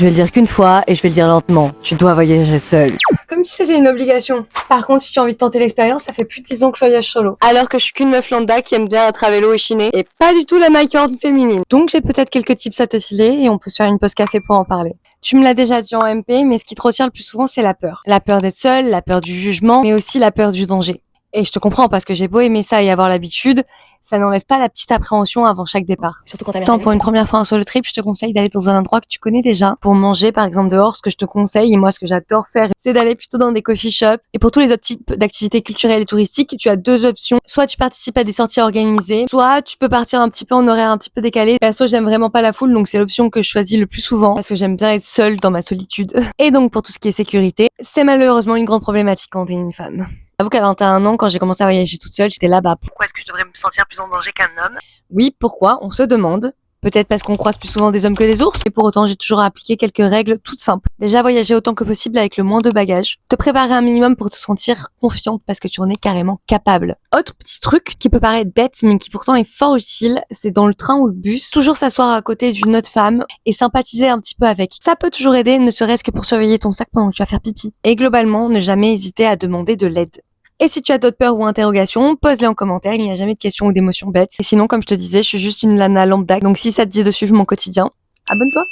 Je vais le dire qu'une fois et je vais le dire lentement. Tu dois voyager seul. Comme si c'était une obligation. Par contre, si tu as envie de tenter l'expérience, ça fait plus de 10 ans que je voyage solo. Alors que je suis qu'une meuf lambda qui aime bien être à vélo et chiner et pas du tout la mycorne féminine. Donc j'ai peut-être quelques tips à te filer et on peut se faire une pause café pour en parler. Tu me l'as déjà dit en MP, mais ce qui te retient le plus souvent, c'est la peur. La peur d'être seule, la peur du jugement, mais aussi la peur du danger. Et je te comprends parce que j'ai beau aimer ça et avoir l'habitude, ça n'enlève pas la petite appréhension avant chaque départ. Surtout quand t'as Tant pour une première fois en solo trip, je te conseille d'aller dans un endroit que tu connais déjà. Pour manger, par exemple, dehors, ce que je te conseille, et moi, ce que j'adore faire, c'est d'aller plutôt dans des coffee shops. Et pour tous les autres types d'activités culturelles et touristiques, tu as deux options. Soit tu participes à des sorties organisées, soit tu peux partir un petit peu en horaire un petit peu décalé. Perso, j'aime vraiment pas la foule, donc c'est l'option que je choisis le plus souvent, parce que j'aime bien être seule dans ma solitude. Et donc, pour tout ce qui est sécurité, c'est malheureusement une grande problématique quand t'es une femme. J'avoue qu'à 21 ans, quand j'ai commencé à voyager toute seule, j'étais là-bas. Pourquoi est-ce que je devrais me sentir plus en danger qu'un homme? Oui, pourquoi? On se demande. Peut-être parce qu'on croise plus souvent des hommes que des ours, mais pour autant, j'ai toujours appliqué quelques règles toutes simples. Déjà, voyager autant que possible avec le moins de bagages. Te préparer un minimum pour te sentir confiante parce que tu en es carrément capable. Autre petit truc qui peut paraître bête, mais qui pourtant est fort utile, c'est dans le train ou le bus, toujours s'asseoir à côté d'une autre femme et sympathiser un petit peu avec. Ça peut toujours aider, ne serait-ce que pour surveiller ton sac pendant que tu vas faire pipi. Et globalement, ne jamais hésiter à demander de l'aide. Et si tu as d'autres peurs ou interrogations, pose-les en commentaire, il n'y a jamais de questions ou d'émotions bêtes. Et sinon, comme je te disais, je suis juste une lana lambda, donc si ça te dit de suivre mon quotidien, abonne-toi.